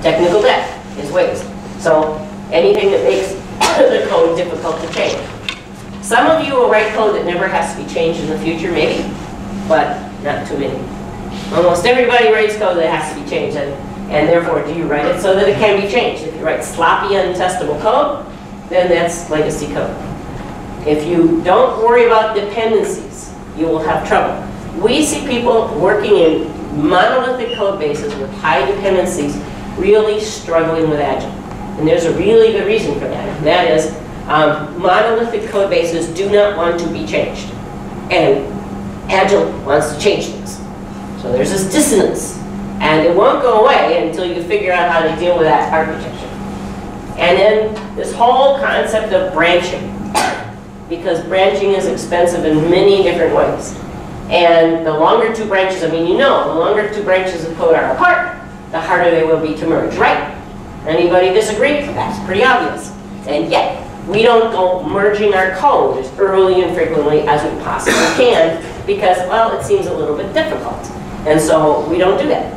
Technical debt is waste. So anything that makes the code difficult to change. Some of you will write code that never has to be changed in the future, maybe, but not too many. Almost everybody writes code that has to be changed, and therefore do you write it so that it can be changed. If you write sloppy, untestable code, then that's legacy code. If you don't worry about dependencies, you will have trouble. We see people working in monolithic code bases with high dependencies really struggling with Agile. And there's a really good reason for that. And that is monolithic code bases do not want to be changed. And Agile wants to change things. So there's this dissonance. And it won't go away until you figure out how to deal with that architecture. And then this whole concept of branching. Because branching is expensive in many different ways. And the longer two branches, I mean, you know, the longer two branches of code are apart, the harder they will be to merge, right? Anybody disagree? That's pretty obvious. And yet, we don't go merging our code as early and frequently as we possibly can because, well, it seems a little bit difficult. And so we don't do that.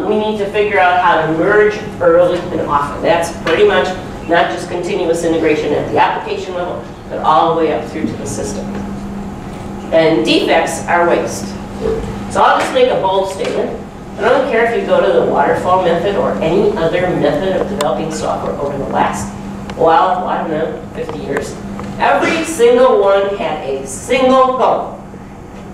We need to figure out how to merge early and often. That's pretty much not just continuous integration at the application level, but all the way up through to the system. And defects are waste. So I'll just make a bold statement. I don't care if you go to the waterfall method or any other method of developing software over the last, well, I don't know, 50 years. Every single one had a single goal.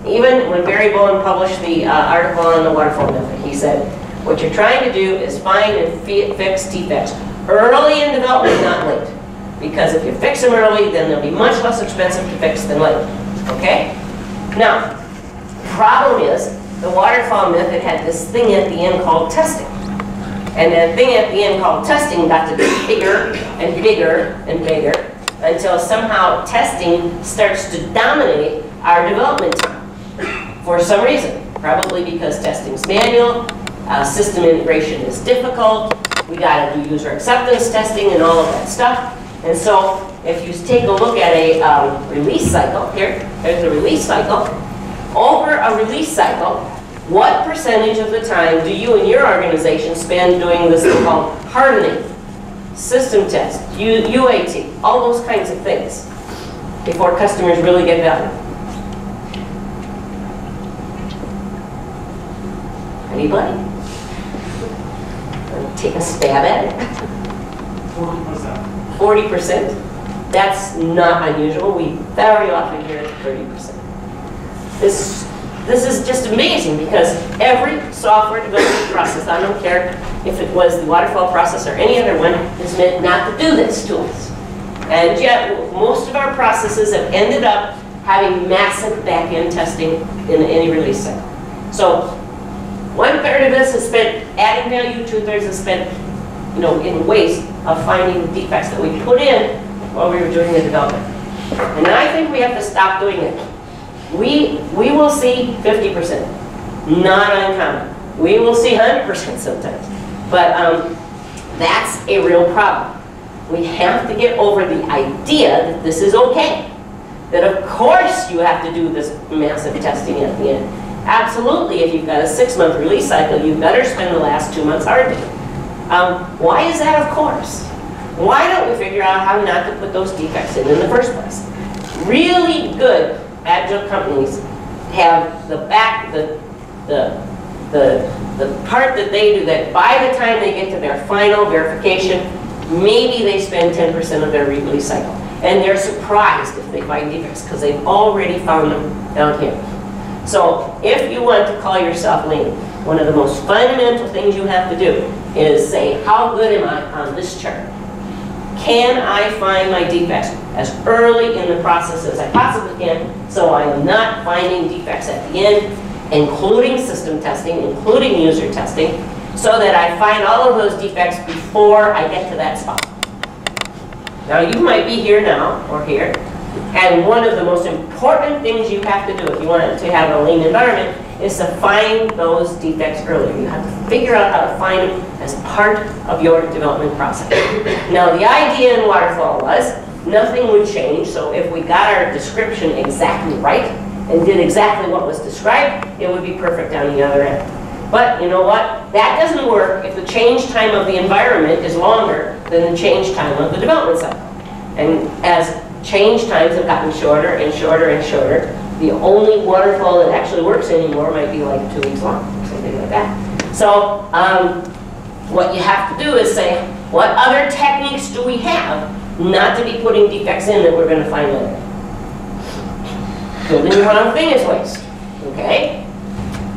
Even when Barry Bowen published the article on the waterfall method, he said, what you're trying to do is find and fix defects early in development, not late. Because if you fix them early, then they'll be much less expensive to fix than late. Okay? Now, the problem is, the waterfall method had this thing at the end called testing. And that thing at the end called testing got to be bigger and bigger and bigger until somehow testing starts to dominate our development time. For some reason. Probably because testing's manual, system integration is difficult, we got to do user acceptance testing and all of that stuff. And so if you take a look at a release cycle, there's a release cycle. Over a release cycle, what percentage of the time do you and your organization spend doing this thing called hardening, system test, UAT, all those kinds of things before customers really get value? Anybody? Take a stab at it. 40%. 40%? That's not unusual. We very often hear it 30%. This is just amazing because every software development process, I don't care if it was the waterfall process or any other one, is meant not to do this to us. And yet, most of our processes have ended up having massive back-end testing in any release cycle. So, 1/3 of this is spent adding value, 2/3 is spent, in waste of finding the defects that we put in while we were doing the development. And I think we have to stop doing it. We will see 50%, not uncommon. We will see 100% sometimes. But that's a real problem. We have to get over the idea that this is okay. That of course you have to do this massive testing at the end. Absolutely, if you've got a 6-month release cycle, you better spend the last 2 months hardening. Why is that of course? Why don't we figure out how not to put those defects in the first place? Really good Agile companies have the part that they do that by the time they get to their final verification, maybe they spend 10% of their release cycle. And they're surprised if they find defects because they've already found them down here. So if you want to call yourself Lean, one of the most fundamental things you have to do is say, how good am I on this chart? Can I find my defects as early in the process as I possibly can so I am not finding defects at the end, including system testing, including user testing, so that I find all of those defects before I get to that spot. Now you might be here now, or here, and one of the most important things you have to do if you want to have a lean environment is to find those defects earlier. You have to figure out how to find them as part of your development process. Now the idea in Waterfall was nothing would change, so if we got our description exactly right and did exactly what was described, it would be perfect on the other end. But you know what? That doesn't work if the change time of the environment is longer than the change time of the development cycle. And as change times have gotten shorter and shorter and shorter, the only waterfall that actually works anymore might be like 2 weeks long, something like that. So what you have to do is say, what other techniques do we have not to be putting defects in that we're going to find later? Building the wrong thing is waste, okay?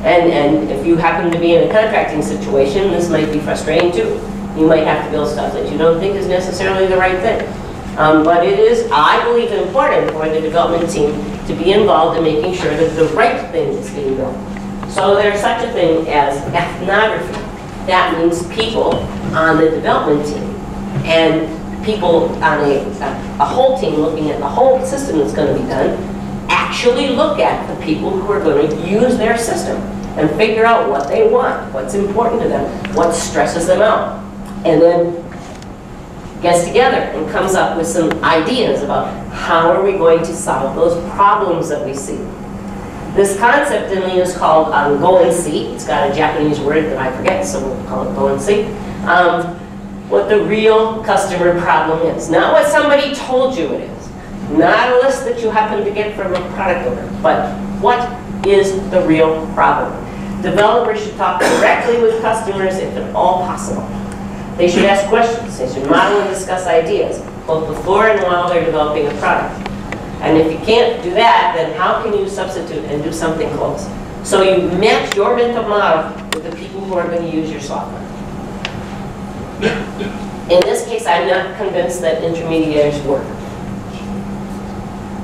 And if you happen to be in a contracting situation, this might be frustrating too. You might have to build stuff that you don't think is necessarily the right thing. But it is, I believe, important for the development team to be involved in making sure that the right thing is being built. So there's such a thing as ethnography. That means people on the development team and people on a whole team looking at the whole system that's going to be done actually look at the people who are going to use their system and figure out what they want, what's important to them, what stresses them out, and then gets together and comes up with some ideas about how are we going to solve those problems that we see. This concept in Lean is called go and see. It's got a Japanese word that I forget, so we'll call it go and see. What the real customer problem is. Not what somebody told you it is. Not a list that you happen to get from a product owner, but what is the real problem? Developers should talk directly with customers if at all possible. They should ask questions. They should model and discuss ideas, both before and while they're developing a product. And if you can't do that, then how can you substitute and do something close? So you match your mental model with the people who are going to use your software. In this case, I'm not convinced that intermediaries work.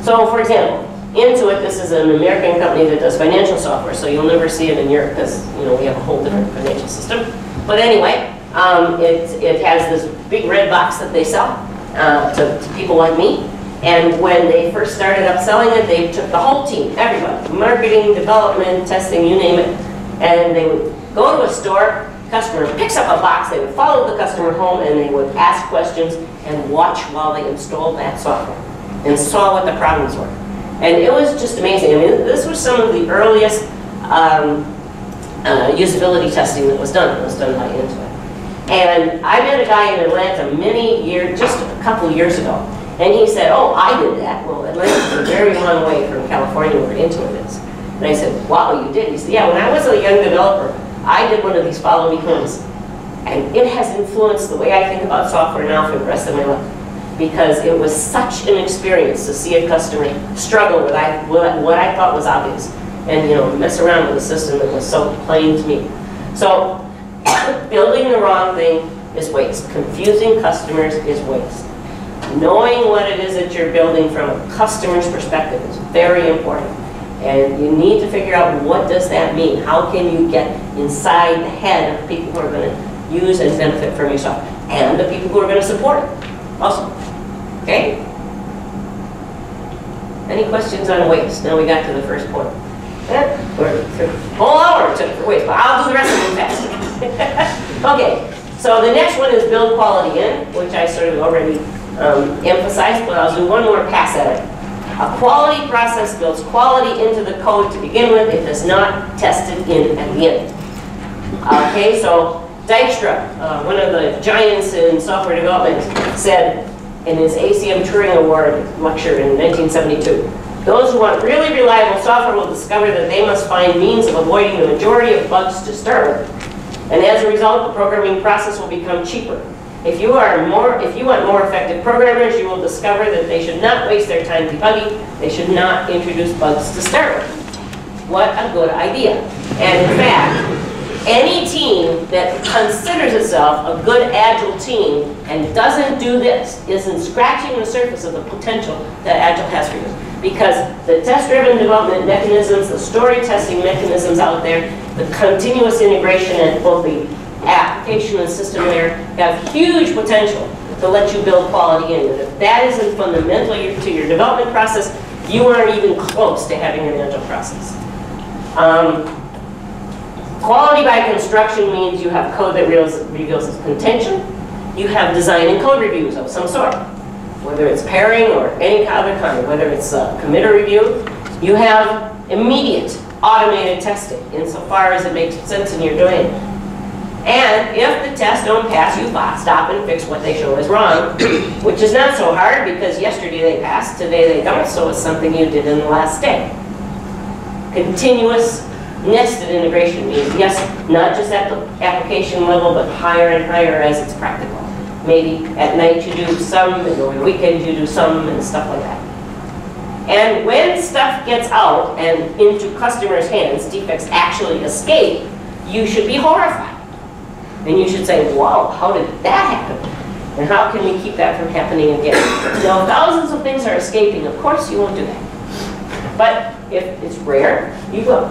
So for example, Intuit, this is an American company that does financial software, so you'll never see it in Europe because we have a whole different financial system. But anyway, it has this big red box that they sell to people like me. And when they first started up selling it, they took the whole team, everybody, marketing, development, testing, you name it, and they would go to a store, customer picks up a box, they would follow the customer home, and they would ask questions and watch while they installed that software and saw what the problems were. And it was just amazing. I mean, this was some of the earliest usability testing that was done. It was done by Intuit. And I met a guy in Atlanta just a couple years ago. And he said, oh, I did that. Well, Atlanta's a very long way from California where Intuit is. And I said, wow, you did? He said, yeah, when I was a young developer, I did one of these follow me homes. And it has influenced the way I think about software now for the rest of my life. Because it was such an experience to see a customer struggle with what I thought was obvious. And mess around with a system that was so plain to me. So building the wrong thing is waste. Confusing customers is waste. Knowing what it is that you're building from a customer's perspective is very important. And you need to figure out what does that mean. How can you get inside the head of the people who are going to use and benefit from your software, and the people who are going to support it also. Okay? Any questions on waste? Now we got to the first point. We're a whole hour took for waste, but I'll do the rest of them fast. Okay, so the next one is build quality in, which I sort of already emphasized, but I'll do one more pass at it. A quality process builds quality into the code to begin with. It does not test it in at the end. Okay, so Dijkstra, one of the giants in software development, said in his ACM Turing Award lecture in 1972, those who want really reliable software will discover that they must find means of avoiding the majority of bugs to start with. And as a result, the programming process will become cheaper. If you want more effective programmers, you will discover that they should not waste their time debugging. They should not introduce bugs to start with. What a good idea. And in fact, any team that considers itself a good agile team and doesn't do this isn't scratching the surface of the potential that agile has for you. Because the test-driven development mechanisms, the story testing mechanisms out there, the continuous integration at both the application and system layer have huge potential to let you build quality in. And if that isn't fundamental to your development process, you aren't even close to having an agile process. Quality by construction means you have code that reveals its intention. You have design and code reviews of some sort, whether it's pairing or any other kind, whether it's a committer review. You have immediate, automated testing insofar as it makes sense and you're doing it. And if the tests don't pass, you stop and fix what they show is wrong, which is not so hard because yesterday they passed, today they don't, so it's something you did in the last day. Continuous nested integration means, yes, not just at the application level, but higher and higher as it's practical. Maybe at night you do some, and over the weekend you do some, and stuff like that. And when stuff gets out and into customers' hands, defects actually escape, you should be horrified. And you should say, wow, how did that happen? And how can we keep that from happening again? Now, if thousands of things are escaping, of course you won't do that. But if it's rare, you will.